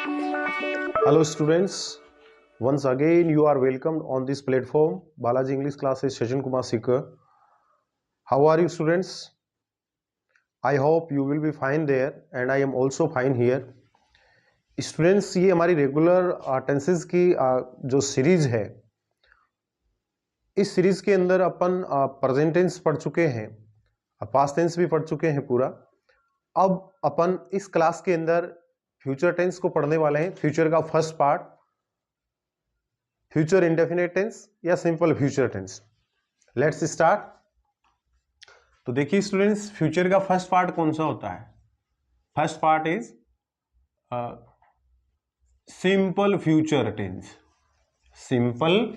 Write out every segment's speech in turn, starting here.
Hello students, once again you are welcomed on this platform. Balaji English classes Sachin Kumar Sikar. How are you students? I hope you will be fine there and I am also fine here. Students, ये हमारी regular tenses की जो series है, इस series के अंदर अपन present tense पढ़ चुके हैं, पास्ट टेंस भी पढ़ चुके हैं पूरा. अब अपन इस क्लास के अंदर फ्यूचर टेंस को पढ़ने वाले हैं. फ्यूचर का first part, future indefinite tense या simple future tense. Let's start. तो देखिए स्टूडेंट्स, फ्यूचर का फर्स्ट पार्ट कौन सा होता है? First part is simple future tense. Simple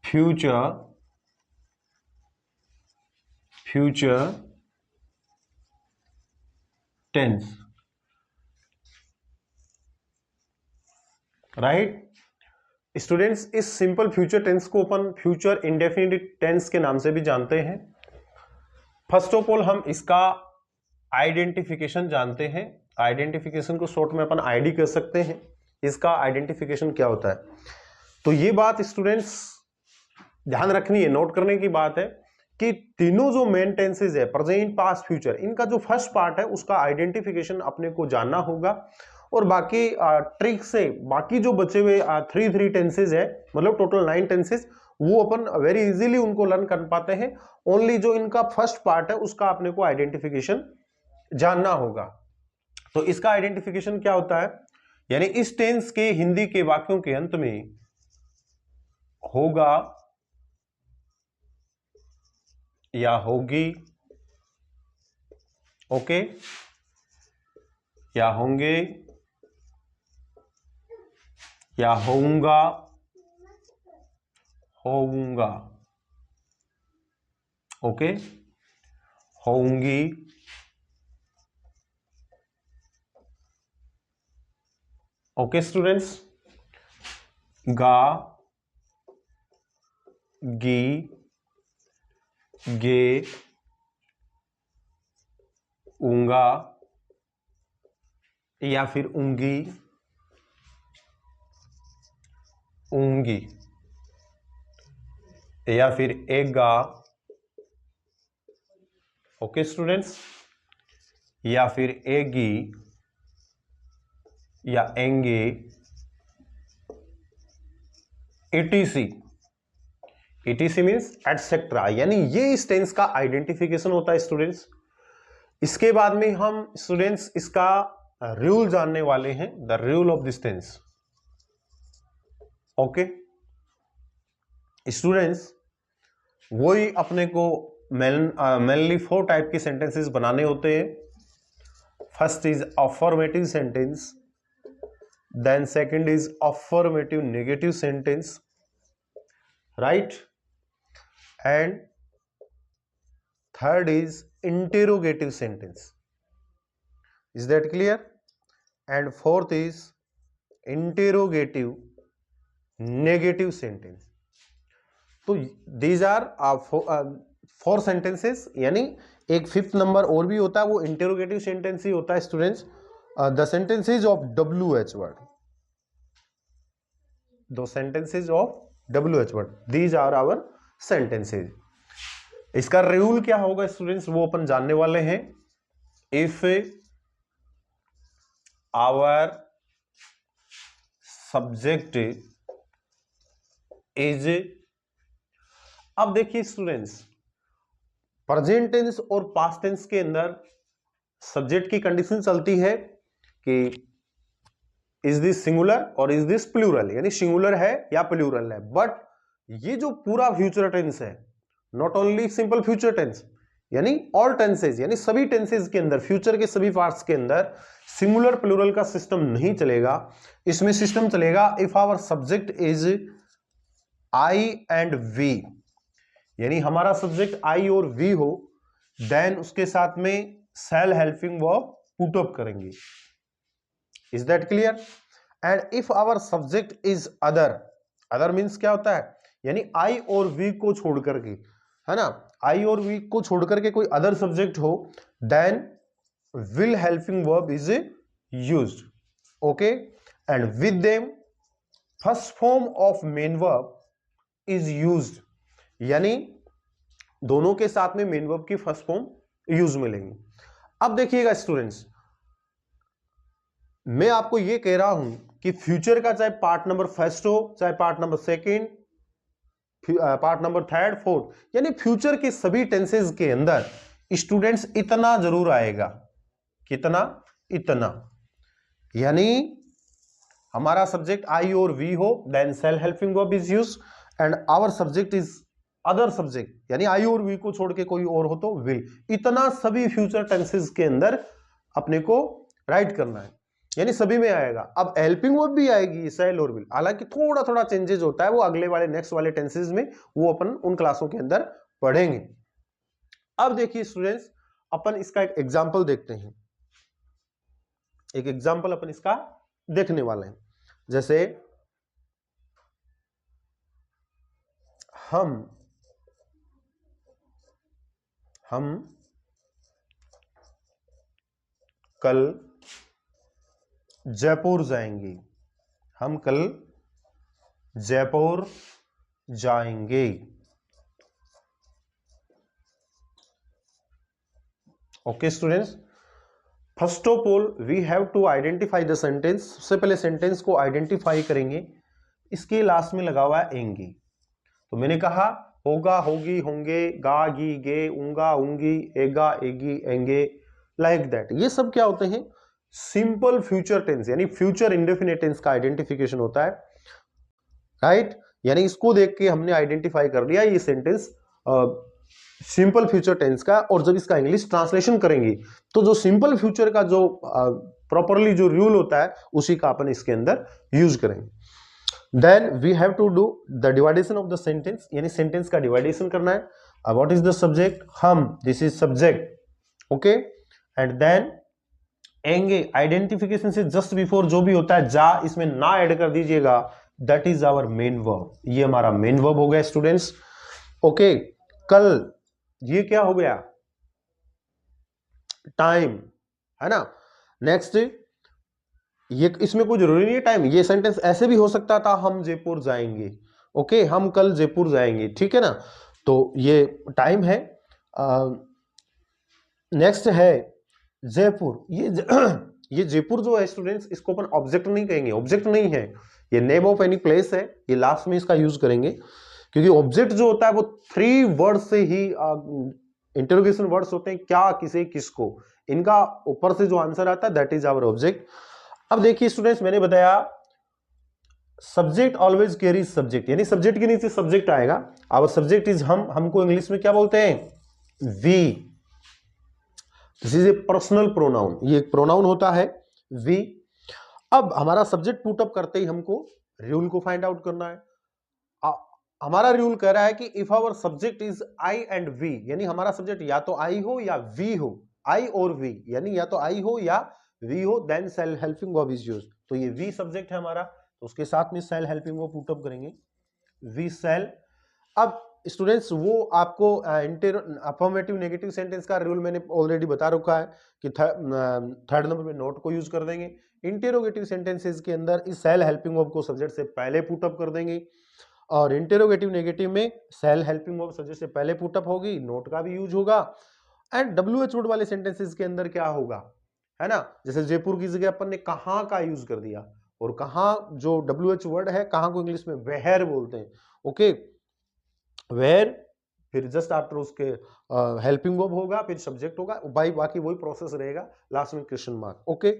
future tense, right students. इस सिंपल फ्यूचर टेंस को अपन फ्यूचर इंडेफिनिट टेंस के नाम से भी जानते हैं. फर्स्ट ऑफ ऑल हम इसका आइडेंटिफिकेशन जानते हैं. आइडेंटिफिकेशन को शॉर्ट में अपन आईडी कह सकते हैं. इसका आइडेंटिफिकेशन क्या होता है? तो ये बात स्टूडेंट्स ध्यान रखनी है, नोट करने की बात है कि तीनों जो मेन टेंसेज है, प्रेजेंट पास्ट फ्यूचर, इनका जो फर्स्ट पार्ट है उसका आइडेंटिफिकेशन अपने को जानना होगा. और बाकी ट्रिक से बाकी जो बचे हुए थ्री टेंसेज है, मतलब टोटल 9 टेंसेज, वो अपन वेरी इजीली उनको लर्न कर पाते हैं. ओनली जो इनका फर्स्ट पार्ट है उसका अपने को आइडेंटिफिकेशन जानना होगा. तो इसका आइडेंटिफिकेशन क्या होता है? यानी इस टेंस के हिंदी के वाक्यों के अंत में होगा या होगी, ओके, या होंगे, या होऊंगा, होऊंगा, ओके, होऊंगी, ओके स्टूडेंट्स, गा, गी, गे, ऊंगा, या फिर ऊंगी, ऊंगी, या फिर एगा, ओके स्टूडेंट्स, या फिर एगी, या एंगे, etc. etc means etcetera. यानी ये इस टेंस का आइडेंटिफिकेशन होता है स्टूडेंट्स. इसके बाद में हम स्टूडेंट्स इसका रूल जानने वाले हैं, the rule of this tense. Okay students, वही अपने को मेनली 4 टाइप के सेंटेंसेस बनाने होते हैं. First is affirmative sentence, then second is affirmative negative sentence, right, and third is interrogative sentence. Is that clear? And fourth is interrogative negative sentence. तो these are 4 sentences. यानी एक 5th number और भी होता है, वो इंटेरोगेटिव सेंटेंस ही होता है students. The sentences of WH word, the sentences of WH word, these are our sentences. इसका रूल क्या होगा स्टूडेंट्स, वो अपन जानने वाले हैं. इफ आवर सब्जेक्ट इज, अब देखिए स्टूडेंट्स, प्रेजेंट टेंस और पास्ट टेंस के अंदर सब्जेक्ट की कंडीशन चलती है कि इज दिस सिंगुलर और इज दिस प्लूरल, यानी सिंगुलर है या प्लूरल है. बट ये जो पूरा फ्यूचर टेंस है, not only simple future tense, यानी ऑल टेंसेज, यानी सभी टेंसेज के अंदर, फ्यूचर के सभी पार्ट्स के अंदर सिंगुलर प्लूरल का सिस्टम नहीं चलेगा. इसमें सिस्टम चलेगा if our subject is I and we, यानी हमारा सब्जेक्ट आई और वी हो, देन उसके साथ में shall helping verb put up करेंगे. Is that clear? And if our subject is other, other means क्या होता है, यानी आई और वी को छोड़ करके, है ना, आई और वी को छोड़ करके कोई अदर सब्जेक्ट हो, then will helping verb is used. Okay, and with them first form of main verb is used. यानी दोनों के साथ में मेन वर्ब की फर्स्ट फॉर्म यूज मिलेंगी. अब देखिएगा स्टूडेंट्स, मैं आपको यह कह रहा हूं कि फ्यूचर का चाहे पार्ट नंबर फर्स्ट हो, चाहे part number second, part number third, fourth, यानी फ्यूचर के सभी टेंसेस के अंदर स्टूडेंट्स इतना जरूर आएगा. कितना? इतना. यानी हमारा सब्जेक्ट आई और वी हो, then self helping verb is used, and our subject is other subject, यानी आई और वी को छोड़ के कोई और हो तो विल. इतना सभी फ्यूचर टेंसेस के अंदर अपने को राइट करना है, यानी सभी में आएगा. अब हेल्पिंग वर्ब भी आएगी, सेल और विल, हालांकि थोड़ा थोड़ा चेंजेस होता है, वो अगले वाले नेक्स्ट वाले टेंसेस में वो अपन उन क्लासों के अंदर पढ़ेंगे. अब देखिए स्टूडेंट्स, अपन इसका एक एग्जाम्पल देखते हैं. एक एग्जाम्पल अपन इसका देखने वाले हैं. जैसे हम कल जयपुर जाएंगे. हम कल जयपुर जाएंगे. Okay students, first of all we have to identify the sentence. सबसे पहले सेंटेंस को आइडेंटिफाई करेंगे. इसके लास्ट में लगा हुआ है एंगी. तो मैंने कहा होगा, होगी, होंगे, गा, गी, गे, उंगा, उंगी, एगा, एगी, एंगे, लाइक दैट. ये सब क्या होते हैं? सिंपल फ्यूचर टेंस, यानी फ्यूचर इंडेफिनिट टेंस का आइडेंटिफिकेशन होता है. राइट, यानी इसको देख के हमने आइडेंटिफाई कर लिया ये सेंटेंस सिंपल फ्यूचर टेंस का. और जब इसका इंग्लिश ट्रांसलेशन करेंगे तो जो सिंपल फ्यूचर का जो प्रॉपरली जो रूल होता है उसी का अपन इसके अंदर यूज करेंगे. Then we have to do the division of the sentence, यानी सेंटेंस का डिवाइडेशन करना है. What is the subject? हम, this is subject. Okay, and then एंगे, आइडेंटिफिकेशन से जस्ट बिफोर जो भी होता है जा, इसमें ना ऐड कर दीजिएगा. That is our main verb. ये हमारा मेन वर्ब हो गया स्टूडेंट्स. ओके, कल, ये क्या हो गया? टाइम, है ना. नेक्स्ट, ये इसमें कोई जरूरी नहीं है टाइम, ये सेंटेंस ऐसे भी हो सकता था, हम जयपुर जाएंगे. ओके, हम कल जयपुर जाएंगे, ठीक है ना. तो ये टाइम है. नेक्स्ट है जयपुर. ये जयपुर जो है स्टूडेंट्स, इसको अपन ऑब्जेक्ट नहीं कहेंगे, ऑब्जेक्ट नहीं है, ये नेम ऑफ एनी प्लेस है. ये लास्ट में इसका यूज करेंगे, क्योंकि ऑब्जेक्ट जो होता है वो 3 वर्ड से ही इंटरोगेशन वर्ड्स होते हैं, क्या, किसे, किसको, इनका ऊपर से जो आंसर आता है दैट इज आवर ऑब्जेक्ट. अब देखिए स्टूडेंट्स, मैंने बताया सब्जेक्ट ऑलवेज कैरीज सब्जेक्ट, यानी सब्जेक्ट के नीचे सब्जेक्ट आएगा. आवर सब्जेक्ट इज हम, हमको इंग्लिश में क्या बोलते हैं? We. This is a personal pronoun, ये एक प्रोनाउन होता है वी. अब हमारा सब्जेक्ट पुटअप करते ही हमको रूल को फाइंड आउट करना है. हमारा रूल कह रहा है कि if our subject is I and we, यानी हमारा सब्जेक्ट या तो आई हो या वी हो, आई और वी, यानी या तो आई हो या वी हो, then self helping verb is used. तो ये वी सब्जेक्ट है हमारा, तो उसके साथ में सेल्फ हेल्पिंग वर्ब पुटअप करेंगे, वी सेल. अब स्टूडेंट्स, वो आपको अफर्मेटिव नेगेटिव सेंटेंस का रूल मैंने ऑलरेडी बता रखा है कि थर्ड नंबर में नोट को यूज कर देंगे. इंटेरोगेटिव सेंटेंसेस के अंदर इस सेल्फ हेल्पिंग वर्ब को सब्जेक्ट से पहले पुटअप कर देंगे, और इंटेरोगेटिव नेगेटिव में सेल्फ हेल्पिंग वर्ब सब्जेक्ट से पहले पुटअप होगी, नोट का भी यूज होगा. एंड डब्ल्यूएच वर्ड वाले सेंटेंसेस के अंदर क्या होगा, है ना. जैसे जयपुर की जगह अपन ने कहां का यूज कर दिया, और कहां जो डब्ल्यूएच वर्ड है, कहां को इंग्लिश में वेयर बोलते हैं. ओके, वेयर, फिर जस्ट आफ्टर उसके हेल्पिंग वर्ब होगा, फिर सब्जेक्ट होगा, बाकी वही प्रोसेस रहेगा, लास्ट में क्वेश्चन मार्क. ओके,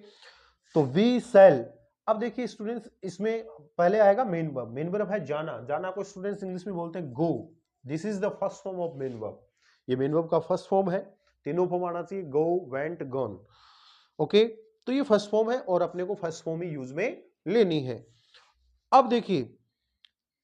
तो वी सेल. अब देखिए स्टूडेंट्स, इसमें पहले आएगा मेन वर्ब. मेन वर्ब है जाना. जाना को स्टूडेंट्स इंग्लिश में बोलते हैं go. This is the first form of main verb. ये मेन वर्ब का फर्स्ट फॉर्म है. तीनों फॉर्म आना चाहिए, गो, वेंट, गॉन. ओके, तो ये फर्स्ट फॉर्म है और अपने को फर्स्ट फॉर्म ही यूज में लेनी है. अब देखिए,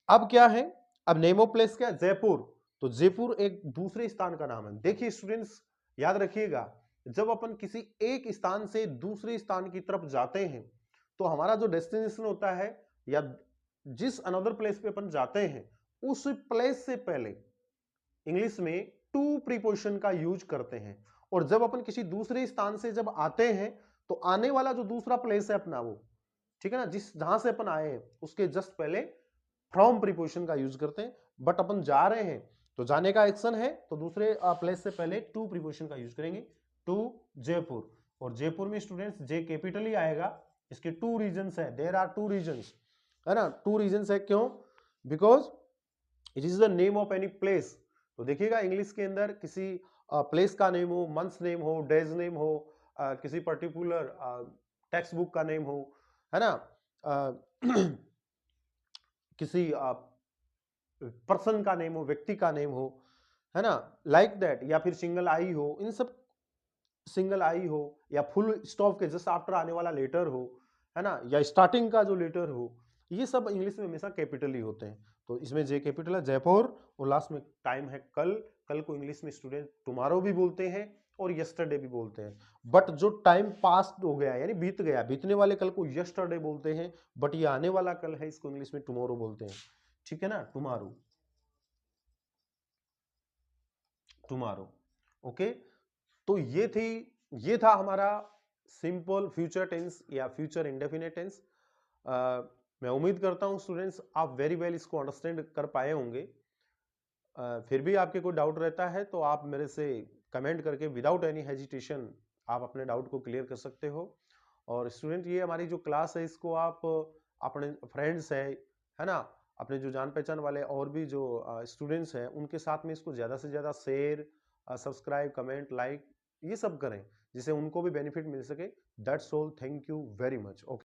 अब क्या है, अब नेम ऑफ प्लेस क्या है? जयपुर. तो जयपुर एक दूसरे स्थान का नाम है. देखिए स्टूडेंट्स, याद रखिएगा, जब अपन किसी एक स्थान से दूसरे स्थान की तरफ जाते हैं तो हमारा जो डेस्टिनेशन होता है, या जिस अनदर प्लेस पे अपन जाते हैं, उस प्लेस से पहले इंग्लिश में टू प्रीपोजिशन का यूज करते हैं. और जब अपन किसी दूसरे स्थान से जब आते हैं तो आने वाला जो दूसरा प्लेस है अपना वो, ठीक है ना, जहां से अपन आए हैं उसके जस्ट पहले फ्रॉम प्रीपोजिशन का यूज करते हैं। बट अपन जा रहे हैं तो जाने का एक्शन है, तो दूसरे प्लेस से पहले टू प्रीपोजिशन का यूज करेंगे, टू जयपुर। और जयपुर में स्टूडेंट्स जे कैपिटल ही आएगा। इसके टू रीजंस है, देयर आर टू रीजंस, है ना, टू रीजंस है। क्यों? Because it is the name of any place. तो देखिएगा इंग्लिश के अंदर किसी प्लेस का नेम हो, मंथ्स नेम हो, डेज नेम हो, किसी पर्टिकुलर टेक्स्ट बुक का नेम हो, है ना, किसी पर्सन का नेम हो, व्यक्ति का नेम हो, है ना, लाइक दैट, या फिर सिंगल आई हो, इन सब, सिंगल आई हो या फुल स्टॉप के जस्ट आफ्टर आने वाला लेटर हो, है ना, या स्टार्टिंग का जो लेटर हो, ये सब इंग्लिश में हमेशा कैपिटल ही होते हैं। तो इसमें जे कैपिटल है, जयपुर, और लास्ट में टाइम है कल। कल को इंग्लिश में स्टूडेंट टुमारो भी बोलते हैं और यस्टरडे भी बोलते हैं। बट जो टाइम पास हो गया यानी बीत गया, बीतने वाले कल को यस्टरडे बोलते हैं, बट ये आने वाला कल है इसको इंग्लिश में टुमारो बोलते हैं। ठीक है ना, टुमारो, टुमारो। ओके, तो ये था हमारा सिंपल फ्यूचर टेंस या फ्यूचर इंडेफिनिट टेंस। मैं उम्मीद करता हूं स्टूडेंट्स आप वेरी वेल इसको अंडरस्टैंड कर पाए होंगे। फिर भी आपके कोई डाउट रहता है तो आप मेरे से कमेंट करके विदाउट एनी हेजिटेशन आप अपने डाउट को क्लियर कर सकते हो। और स्टूडेंट ये हमारी जो क्लास है इसको आप अपने फ्रेंड्स है ना, अपने जो जान पहचान वाले और भी जो स्टूडेंट्स हैं उनके साथ में इसको ज़्यादा से ज़्यादा शेयर, सब्सक्राइब, कमेंट, लाइक ये सब करें जिससे उनको भी बेनिफिट मिल सके। That's all, thank you very much. Okay.